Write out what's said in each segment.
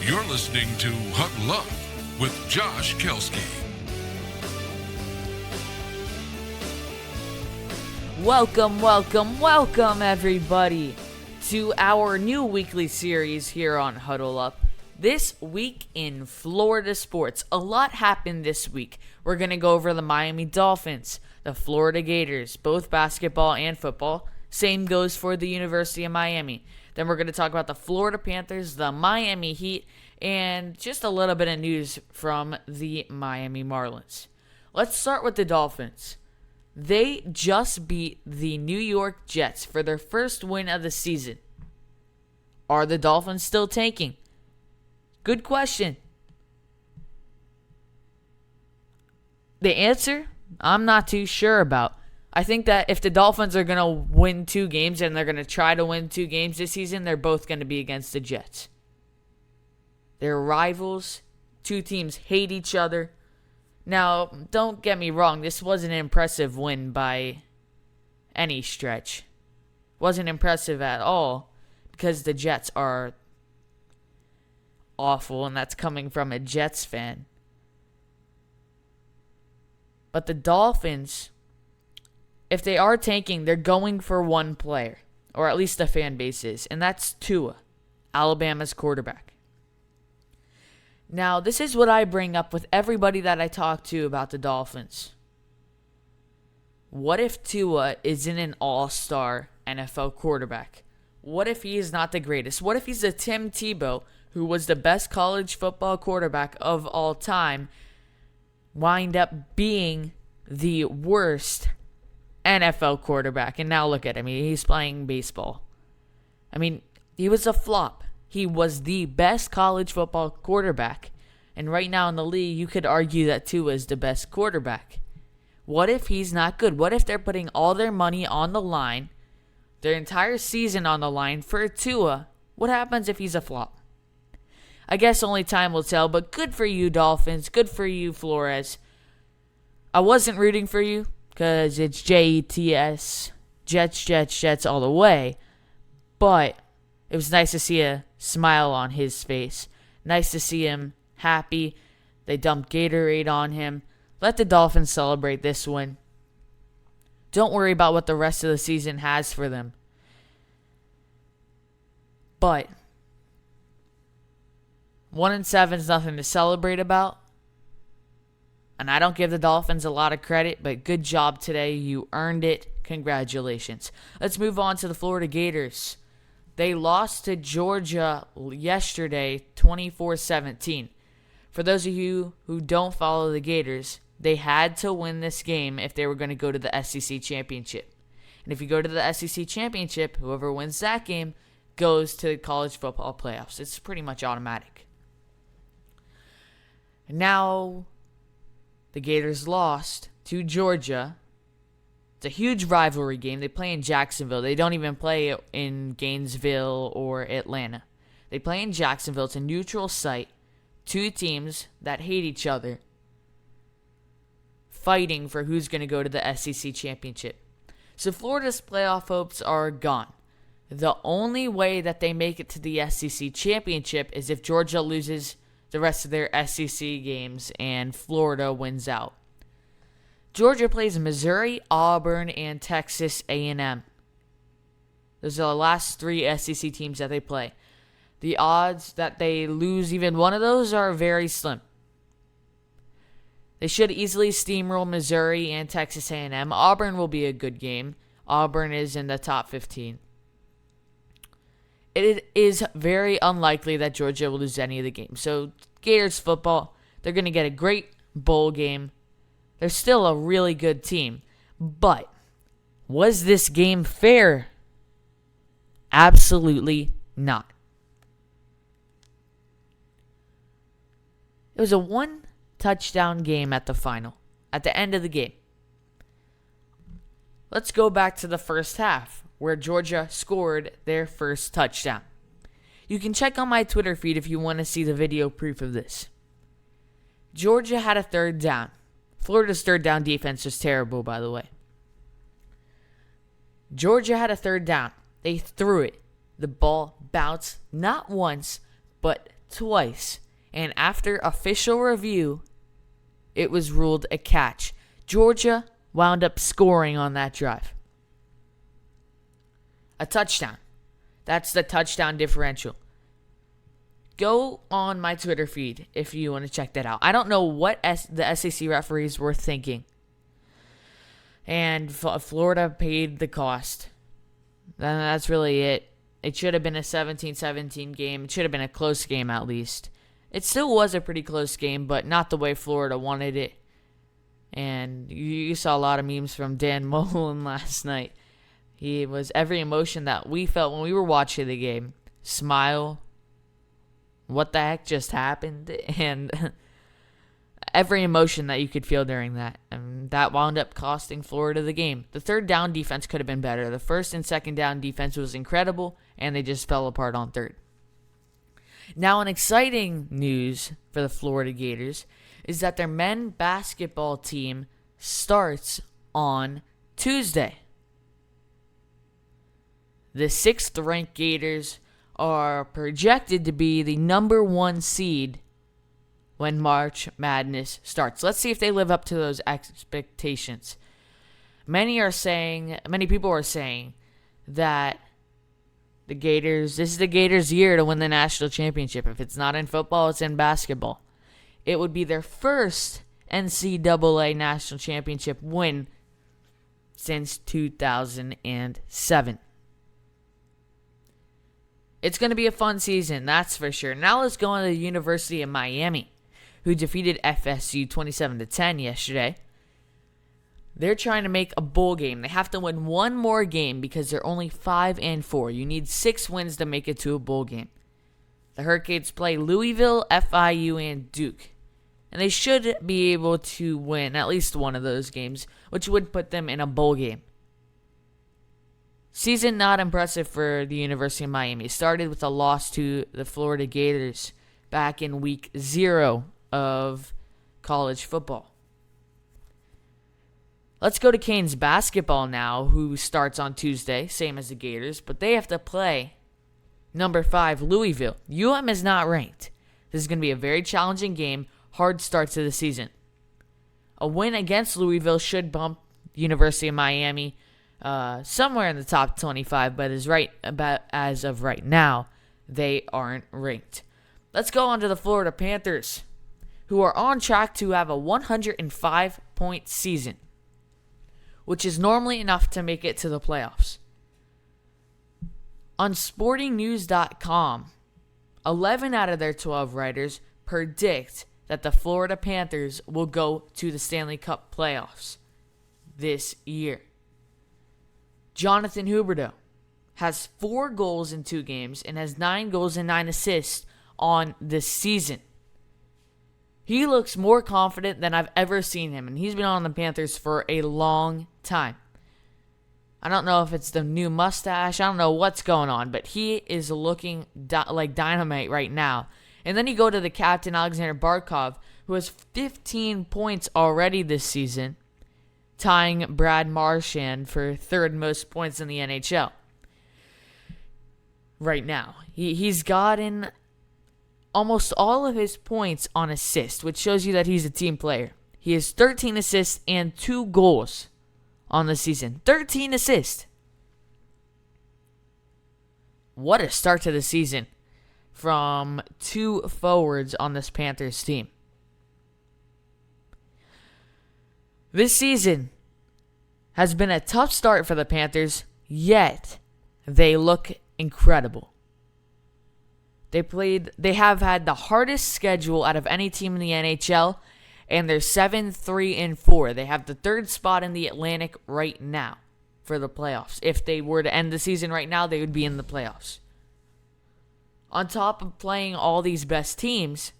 You're listening to Huddle Up with Josh Kelski. Welcome, everybody, to our new weekly series here on Huddle Up. This week in Florida sports, a lot happened this week. We're going to go over the Miami Dolphins, the Florida Gators, both basketball and football. Same goes for the University of Miami. Then we're going to talk about the Florida Panthers, the Miami Heat, and just a little bit of news from the Miami Marlins. Let's start with the Dolphins. They just beat the New York Jets for their first win of the season. Are the Dolphins still tanking? Good question. The answer, I'm not too sure about. I think that if the Dolphins are going to win 2 games and they're going to try to win 2 games this season, they're both going to be against the Jets. They're rivals. 2 teams hate each other. Now, don't get me wrong, this wasn't an impressive win by any stretch. Wasn't impressive at all because the Jets are awful, and that's coming from a Jets fan. But the Dolphins, if they are tanking, they're going for one player, or at least the fan base is, and that's Tua, Alabama's quarterback. Now, this is what I bring up with everybody that I talk to about the Dolphins. What if Tua isn't an all-star NFL quarterback? What if he is not the greatest? What if he's a Tim Tebow, who was the best college football quarterback of all time, wind up being the worst NFL quarterback? And now look at him. He's playing baseball. He was a flop. He was the best college football quarterback. And right now in the league, you could argue that Tua is the best quarterback. What if he's not good? What if they're putting all their money on the line, their entire season on the line for Tua? What happens if he's a flop? I guess only time will tell, but good for you, Dolphins. Good for you, Flores. I wasn't rooting for you because it's Jets, Jets all the way. But it was nice to see a smile on his face. Nice to see him happy. They dumped Gatorade on him. Let the Dolphins celebrate this win. Don't worry about what the rest of the season has for them. But 1-7 is nothing to celebrate about. And I don't give the Dolphins a lot of credit, but good job today. You earned it. Congratulations. Let's move on to the Florida Gators. They lost to Georgia yesterday, 24-17. For those of you who don't follow the Gators, they had to win this game if they were going to go to the SEC Championship. And if you go to the SEC Championship, whoever wins that game goes to the college football playoffs. It's pretty much automatic. And now, the Gators lost to Georgia. It's a huge rivalry game. They play in Jacksonville. They don't even play in Gainesville or Atlanta. They play in Jacksonville. It's a neutral site. 2 teams that hate each other fighting for who's going to go to the SEC Championship. So Florida's playoff hopes are gone. The only way that they make it to the SEC Championship is if Georgia loses the rest of their SEC games and Florida wins out. Georgia plays Missouri, Auburn, and Texas A&M. Those are the last 3 SEC teams that they play. The odds that they lose even one of those are very slim. They should easily steamroll Missouri and Texas A&M. Auburn will be a good game. Auburn is in the top 15. It is very unlikely that Georgia will lose any of the games. So, Gators football, they're going to get a great bowl game. They're still a really good team. But was this game fair? Absolutely not. It was a 1-touchdown game at the final, at the end of the game. Let's go back to the first half, where Georgia scored their first touchdown. You can check on my Twitter feed if you want to see the video proof of this. Georgia had a 3rd down. Florida's 3rd down defense was terrible, by the way. Georgia had a 3rd down. They threw it. The ball bounced not once, but twice, and after official review, it was ruled a catch. Georgia wound up scoring on that drive. A touchdown. That's the touchdown differential. Go on my Twitter feed if you want to check that out. I don't know what the SEC referees were thinking. And Florida paid the cost. That's really it. It should have been a 17-17 game. It should have been a close game at least. It still was a pretty close game, but not the way Florida wanted it. And you saw a lot of memes from Dan Mullen last night. He was every emotion that we felt when we were watching the game. Smile. What the heck just happened? And every emotion that you could feel during that. And that wound up costing Florida the game. The third down defense could have been better. The first and second down defense was incredible, and they just fell apart on third. Now, an exciting news for the Florida Gators is that their men's basketball team starts on Tuesday. The 6th-ranked Gators are projected to be the number 1 seed when March Madness starts. Let's see if they live up to those expectations. Many people are saying that this is the Gators' year to win the national championship. If it's not in football, it's in basketball. It would be their first NCAA national championship win since 2007. It's going to be a fun season, that's for sure. Now let's go on to the University of Miami, who defeated FSU 27-10 yesterday. They're trying to make a bowl game. They have to win one more game because they're only 5-4. You need 6 wins to make it to a bowl game. The Hurricanes play Louisville, FIU, and Duke. And they should be able to win at least one of those games, which would put them in a bowl game. Season not impressive for the University of Miami. It started with a loss to the Florida Gators back in week 0 of college football. Let's go to Canes basketball now, who starts on Tuesday, same as the Gators, but they have to play number 5 Louisville. UM is not ranked. This is going to be a very challenging game, hard start to the season. A win against Louisville should bump University of Miami somewhere in the top 25, but as of right now, they aren't ranked. Let's go on to the Florida Panthers, who are on track to have a 105-point season, which is normally enough to make it to the playoffs. On SportingNews.com, 11 out of their 12 writers predict that the Florida Panthers will go to the Stanley Cup playoffs this year. Jonathan Huberdeau has 4 goals in 2 games and has 9 goals and 9 assists on this season. He looks more confident than I've ever seen him, and he's been on the Panthers for a long time. I don't know if it's the new mustache. I don't know what's going on, but he is looking like dynamite right now. And then you go to the captain, Alexander Barkov, who has 15 points already this season, tying Brad Marchand for 3rd most points in the NHL right now. He's gotten almost all of his points on assists, which shows you that he's a team player. He has 13 assists and 2 goals on the season. 13 assists. What a start to the season from 2 forwards on this Panthers team. This season has been a tough start for the Panthers, yet they look incredible. They have had the hardest schedule out of any team in the NHL, and they're 7-3-4. They have the 3rd spot in the Atlantic right now for the playoffs. If they were to end the season right now, they would be in the playoffs. On top of playing all these best teams,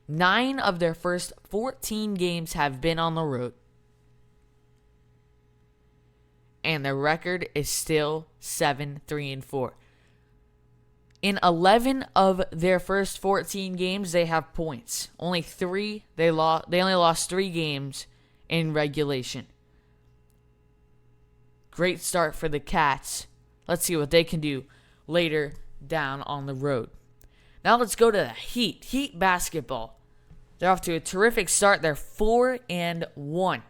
9 of their first 14 games have been on the road. And their record is still 7-3-4. In 11 of their first 14 games, they have points. They only lost 3 games in regulation. Great start for the Cats. Let's see what they can do later down on the road. Now let's go to the Heat. Heat basketball. They're off to a terrific start. They're 4-1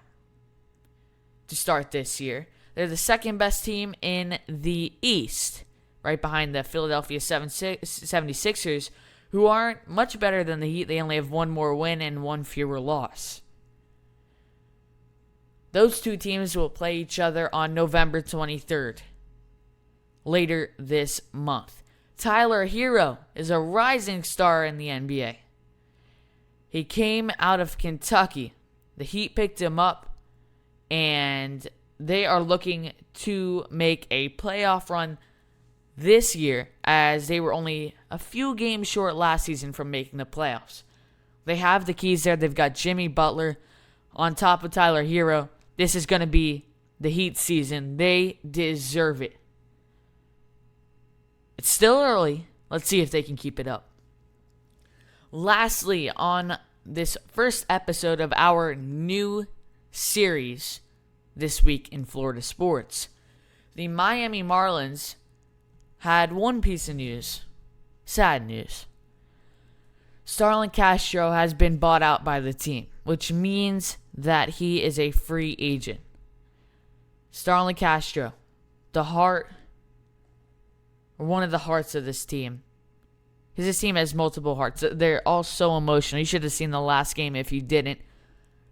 to start this year. They're the second best team in the East, right behind the Philadelphia 76ers, who aren't much better than the Heat. They only have one more win and one fewer loss. Those two teams will play each other on November 23rd, later this month. Tyler Hero is a rising star in the NBA. He came out of Kentucky. The Heat picked him up, and they are looking to make a playoff run this year, as they were only a few games short last season from making the playoffs. They have the keys there. They've got Jimmy Butler on top of Tyler Hero. This is going to be the Heat season. They deserve it. It's still early. Let's see if they can keep it up. Lastly, on this first episode of our new series this week in Florida sports, the Miami Marlins had one piece of news. Sad news. Starlin Castro has been bought out by the team, which means that he is a free agent. Starlin Castro, the heart, or one of the hearts of this team. Because this team has multiple hearts. They're all so emotional. You should have seen the last game if you didn't.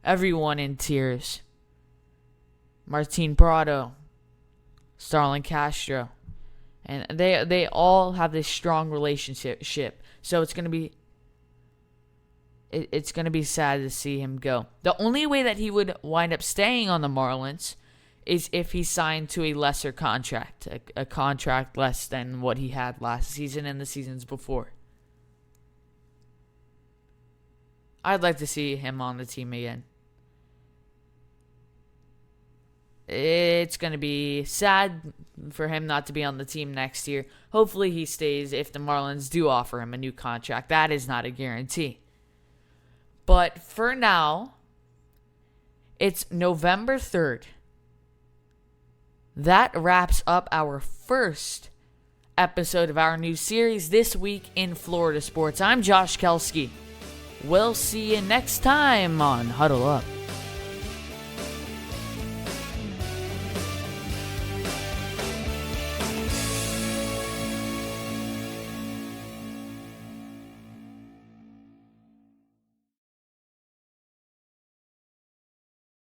Everyone in tears. Martin Prado, Starlin Castro. And they all have this strong relationship. So it's going to be sad to see him go. The only way that he would wind up staying on the Marlins is if he signed to a lesser contract, a contract less than what he had last season and the seasons before. I'd like to see him on the team again. It's going to be sad for him not to be on the team next year. Hopefully he stays if the Marlins do offer him a new contract. That is not a guarantee. But for now, it's November 3rd. That wraps up our first episode of our new series this week in Florida sports. I'm Josh Kelski. We'll see you next time on Huddle Up.